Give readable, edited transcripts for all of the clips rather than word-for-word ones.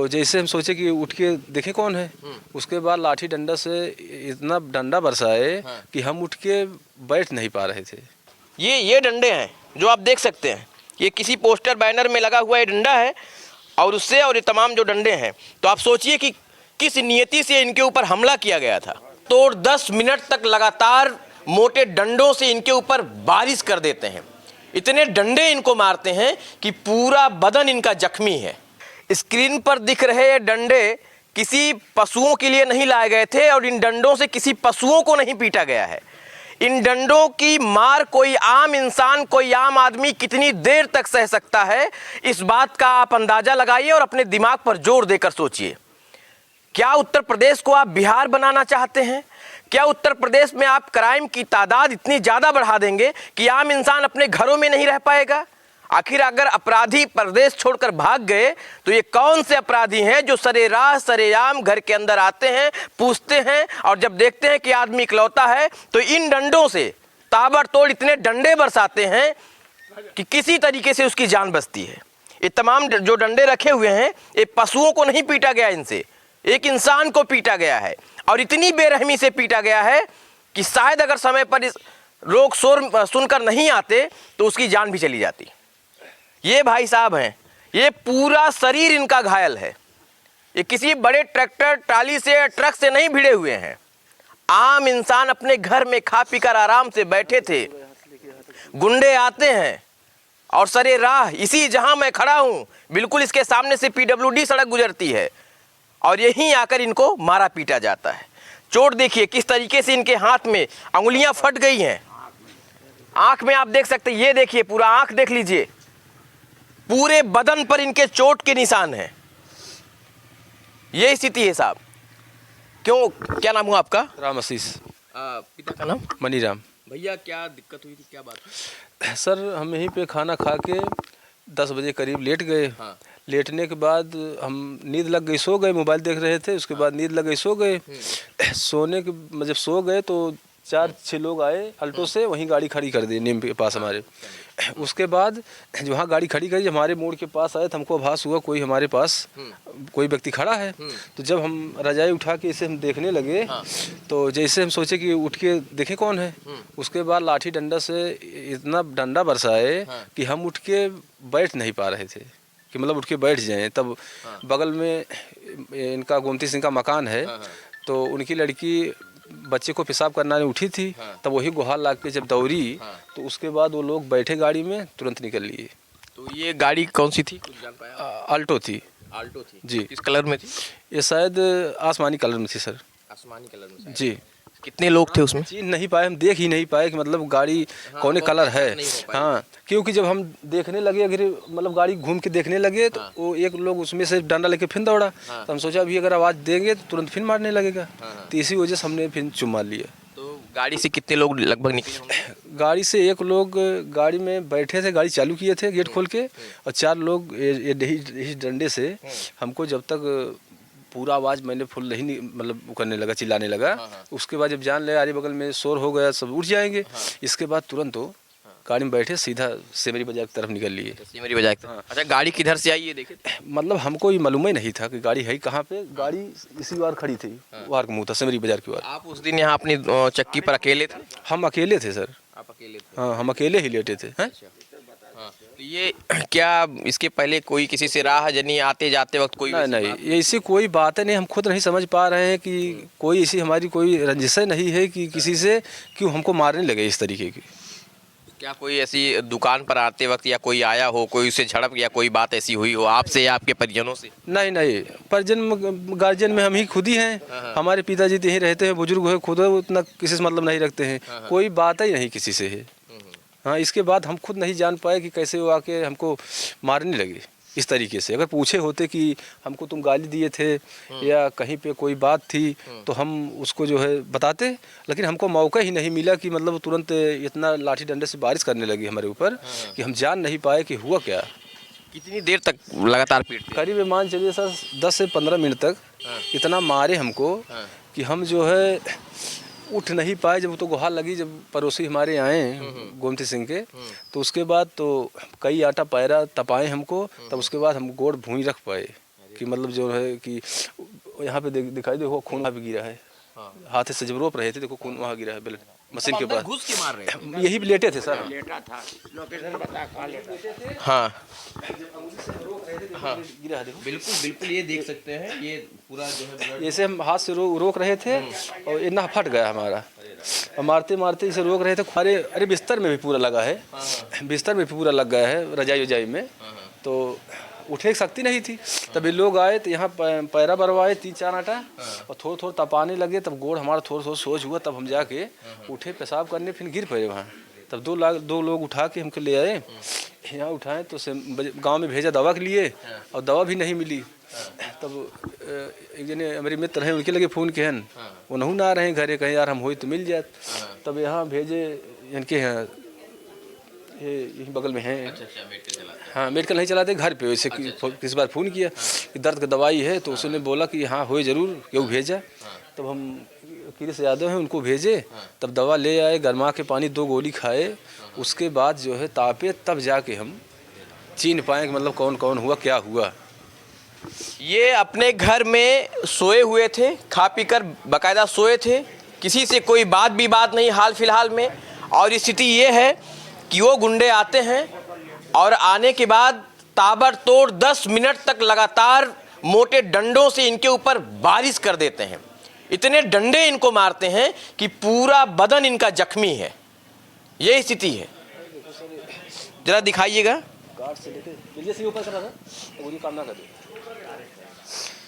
तो जैसे हम सोचे कि उठ के देखें कौन है, उसके बाद लाठी डंडा से इतना डंडा बरसाए कि हम उठ के बैठ नहीं पा रहे थे। ये डंडे हैं जो आप देख सकते हैं, ये किसी पोस्टर बैनर में लगा हुआ ये डंडा है और उससे और ये तमाम जो डंडे हैं, तो आप सोचिए कि किस नियति से इनके ऊपर हमला किया गया था। तो 10 मिनट तक लगातार मोटे डंडों से इनके ऊपर बारिश कर देते हैं, इतने डंडे इनको मारते हैं कि पूरा बदन इनका जख्मी है। स्क्रीन पर दिख रहे ये डंडे किसी पशुओं के लिए नहीं लाए गए थे और इन डंडों से किसी पशुओं को नहीं पीटा गया है। इन डंडों की मार कोई आम इंसान, कोई आम आदमी कितनी देर तक सह सकता है, इस बात का आप अंदाजा लगाइए और अपने दिमाग पर जोर देकर सोचिए। क्या उत्तर प्रदेश को आप बिहार बनाना चाहते हैं? क्या उत्तर प्रदेश में आप क्राइम की तादाद इतनी ज़्यादा बढ़ा देंगे कि आम इंसान अपने घरों में नहीं रह पाएगा? आखिर अगर अपराधी प्रदेश छोड़कर भाग गए तो ये कौन से अपराधी हैं जो सरेराह सरेआम घर के अंदर आते हैं, पूछते हैं और जब देखते हैं कि आदमी इकलौता है तो इन डंडों से ताबड़तोड़ इतने डंडे बरसाते हैं कि किसी तरीके से उसकी जान बचती है। ये तमाम जो डंडे रखे हुए हैं, ये पशुओं को नहीं पीटा गया, इनसे एक इंसान को पीटा गया है और इतनी बेरहमी से पीटा गया है कि शायद अगर समय पर इस लोग शोर सुनकर नहीं आते तो उसकी जान भी चली जाती। ये भाई साहब हैं, ये पूरा शरीर इनका घायल है। ये किसी बड़े ट्रैक्टर ट्राली से ट्रक से नहीं भिड़े हुए हैं। आम इंसान अपने घर में खा पीकर आराम से बैठे थे, गुंडे आते हैं और सरे राह इसी जहां मैं खड़ा हूं बिल्कुल इसके सामने से पीडब्ल्यूडी सड़क गुजरती है और यहीं आकर इनको मारा पीटा जाता है। चोट देखिए किस तरीके से इनके हाथ में अंगुलियां फट गई हैं, आंख में आप देख सकते हैं, ये देखिए पूरा आंख देख लीजिए, पूरे बदन पर इनके चोट के निशान हैं। ये स्थिति है साहब। क्यों, क्या नाम हुआ आपका? राम आशीष। पिता का नाम? मनीराम। भैया क्या दिक्कत हुई थी, क्या बात हुई? सर हम यहीं पे खाना खा के 10 बजे करीब लेट गए। हाँ। लेटने के बाद हम नींद लग गई, सो गए, मोबाइल देख रहे थे, उसके बाद नींद लग गई, सो गए। सोने के जब सो गए तो 4-6 लोग आए अल्टो से, वहीं गाड़ी खड़ी कर दी नीम के पास हमारे। उसके बाद जो वहाँ गाड़ी खड़ी करी, हमारे मोड़ के पास आए तो हमको आभास हुआ कोई हमारे पास कोई व्यक्ति खड़ा है। तो जब हम रजाई उठा के इसे हम देखने लगे तो जैसे हम सोचे कि उठ के देखें कौन है, उसके बाद लाठी डंडा से इतना डंडा बरसाए कि हम उठ के बैठ नहीं पा रहे थे, कि मतलब उठ के बैठ जाएं। तब बगल में इनका गोमती सिंह का मकान है, तो उनकी लड़की बच्चे को पेशाब करना उठी थी, तब वही गुहार लाग के जब दौड़ी तो उसके बाद वो लोग बैठे गाड़ी में, तुरंत निकल लिए। तो ये गाड़ी कौन सी थी, कुछ जान पाया? अल्टो थी। आल्टो थी जी। किस कलर में थी? ये शायद आसमानी कलर में थी सर। आसमानी कलर में जी। कितने लोग थे उसमें? चीन नहीं पाए, हम देख ही नहीं पाए कि मतलब गाड़ी कौन कलर है। हाँ, क्योंकि जब हम देखने लगे, अगर मतलब गाड़ी घूम के देखने लगे तो वो एक लोग उसमें से डंडा लेके फिर दौड़ा। तो हम सोचा अभी अगर आवाज़ देंगे तो तुरंत फिर मारने लगेगा। तो इसी वजह से हमने फिर चुम मार लिया। तो गाड़ी से कितने लोग लगभग निकले? गाड़ी से एक लोग गाड़ी में बैठे थे, गाड़ी चालू किए थे गेट खोल के, और 4 लोग ये डंडे से हमको जब तक पूरा आवाज़ मैंने फुल नहीं मतलब करने लगा, चिल्लाने लगा। उसके बाद जब जान ले आरे बगल में शोर हो गया, सब उठ जाएंगे। इसके बाद तुरंत तो गाड़ी में बैठे सीधा सेमरी बाजार की तरफ निकल लिए। सेमरी बाजार की तरफ? अच्छा, गाड़ी किधर से आई ये देखे? मतलब हमको ये मालूम ही नहीं था कि गाड़ी है कहाँ पे। गाड़ी इसी बार खड़ी थी, वार का मुँह था, सेमरी बाजार की वार। आप उस दिन यहाँ अपनी चक्की पर अकेले थे? हम अकेले थे सर। आप अकेले थे? हाँ, हम अकेले ही लेटे थे। हैं? तो ये क्या इसके पहले कोई किसी से राह जनी आते जाते वक्त कोई? नहीं, ऐसी कोई बात नहीं, हम खुद नहीं समझ पा रहे हैं कि कोई ऐसी हमारी कोई रंजिश नहीं है कि किसी से क्यों हमको मारने लगे इस तरीके की। क्या कोई ऐसी दुकान पर आते वक्त या कोई आया हो, कोई उससे झड़प या कोई बात ऐसी हुई हो आपसे या आपके परिजनों से? नहीं, परिजन गार्जियन में हम ही खुद ही हैं। हमारे पिताजी तो यहीं रहते हैं, बुजुर्ग है, खुद उतना किसी से मतलब नहीं रखते हैं, कोई बात ही नहीं किसी से है। हाँ, इसके बाद हम खुद नहीं जान पाए कि कैसे वो आके हमको मारने लगे इस तरीके से। अगर पूछे होते कि हमको तुम गाली दिए थे या कहीं पे कोई बात थी तो हम उसको जो है बताते, लेकिन हमको मौका ही नहीं मिला कि मतलब तुरंत इतना लाठी डंडे से बारिश करने लगी हमारे ऊपर कि हम जान नहीं पाए कि हुआ क्या। कितनी देर तक लगातार पीटते? करीब मान चलिए सर 10 से 15 मिनट तक इतना मारे हमको कि हम जो है उठ नहीं पाए। जब तो गुहार लगी, जब पड़ोसी हमारे आए गोमती सिंह के, तो उसके बाद तो कई आटा पैरा तपाए हमको, तब उसके बाद हम गोड़ भूई रख पाए कि मतलब जो है कि यहाँ पे दिखाई देखो खून वहाँ पे गिरा है, हाथ से जब रोप रहे थे देखो खून वहाँ गिरा है ब्लड मशीन के पास। घुस के मार रहे हैं। यही भी लेटे थे सर। लेटा था, लोकेशन बता कहाँ लेटा था। हाँ हाँ गिरा है देखो। बिल्कुल बिल्कुल, ये देख सकते हैं, ये पूरा जो है ब्लड। जैसे हम हाथ से रोक रहे थे और इतना फट गया हमारा, और मारते मारते इसे रोक रहे थे। अरे बिस्तर में भी पूरा लगा है, बिस्तर में भी पूरा लग गया है रजाई वजाई में, तो उठने की शक्ति नहीं थी। तभी लोग आए तो यहाँ पैरा बरवाए 3-4 आटा और थोड़ा थोड़ा तपाने लगे, तब गोड़ हमारा थोड़ा थोड़ा सोच हुआ, तब हम जाके उठे पेशाब करने, फिर गिर पड़े वहाँ। तब 2 लोग उठा के हमको ले आए, यहाँ उठाए तो गांव में भेजा दवा के लिए, और दवा भी नहीं मिली। तब एक जने हमारे मित्र हैं, उनके लगे फ़ोन किहन, वो नहीं ना रहे घरे, कहीं यार हम हो तो मिल जात। तब यहाँ भेजे इनके यहाँ, यही बगल में हैं। हाँ मेडिकल नहीं चलाते, घर पे वैसे किस बार फ़ोन किया कि दर्द का दवाई है, तो उसने बोला कि हाँ हो ज़रूर, क्यों भेजा। तब हम किरिस यादव हैं, उनको भेजे, तब दवा ले आए, गरमा के पानी 2 गोली खाए, उसके बाद जो है तापे, तब जाके हम चीन पाए कि मतलब कौन कौन हुआ क्या हुआ। ये अपने घर में सोए हुए थे, खा पी कर बाकायदा सोए थे, किसी से कोई बात नहीं हाल फिलहाल में। और स्थिति ये है कि वो गुंडे आते हैं और आने के बाद ताबड़तोड़ 10 मिनट तक लगातार मोटे डंडों से इनके ऊपर बारिश कर देते हैं। इतने डंडे इनको मारते हैं कि पूरा बदन इनका जख्मी है। यही स्थिति है, जरा दिखाइएगा।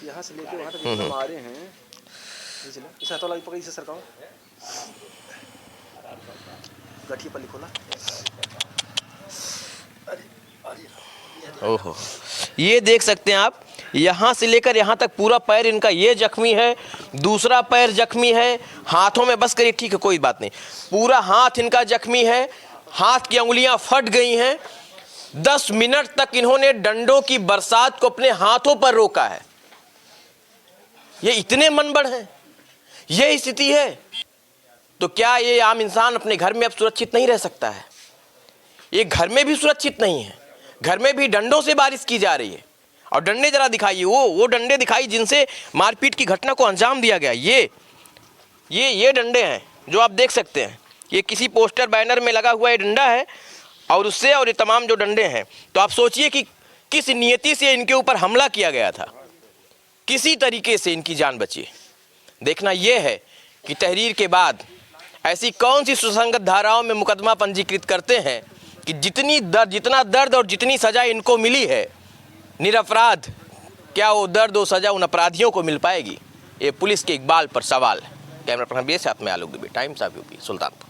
यहाँ से लेके वहाँ तक मारे हैं, इस हाथों लगी पकड़ी से सरकाओ, गठिए पर लिखोला। ओहो, ये देख सकते हैं आप, यहाँ से लेकर यहाँ तक पूरा पैर इनका ये जख्मी है, दूसरा पैर जख्मी है, हाथों में बस करिए, ठीक है कोई बात नहीं, पूरा हाथ इनका जख्मी है, हाथ की उंगलियां फट गई हैं। 10 मिनट तक इन्होंने डंडों की बरसात को अपने हाथों पर रोका है। ये इतने मनबड़ हैं, ये स्थिति है, तो क्या ये आम इंसान अपने घर में अब सुरक्षित नहीं रह सकता है? ये घर में भी सुरक्षित नहीं है, घर में भी डंडों से बारिश की जा रही है। और डंडे जरा दिखाइए, वो डंडे दिखाई जिनसे मारपीट की घटना को अंजाम दिया गया। ये डंडे हैं जो आप देख सकते हैं, ये किसी पोस्टर बैनर में लगा हुआ ये डंडा है, और उससे और ये तमाम जो डंडे हैं, तो आप सोचिए कि किस नियति से इनके ऊपर हमला किया गया था, किसी तरीके से इनकी जान बची। देखना यह है कि तहरीर के बाद ऐसी कौन सी सुसंगत धाराओं में मुकदमा पंजीकृत करते हैं कि जितना दर्द और जितनी सजा इनको मिली है निरपराध, क्या वो दर्द और सजा उन अपराधियों को मिल पाएगी? ये पुलिस के इकबाल पर सवाल है। कैमरा पर्सन बी साथ में Alok Dubey, Times of UP, Sultanpur.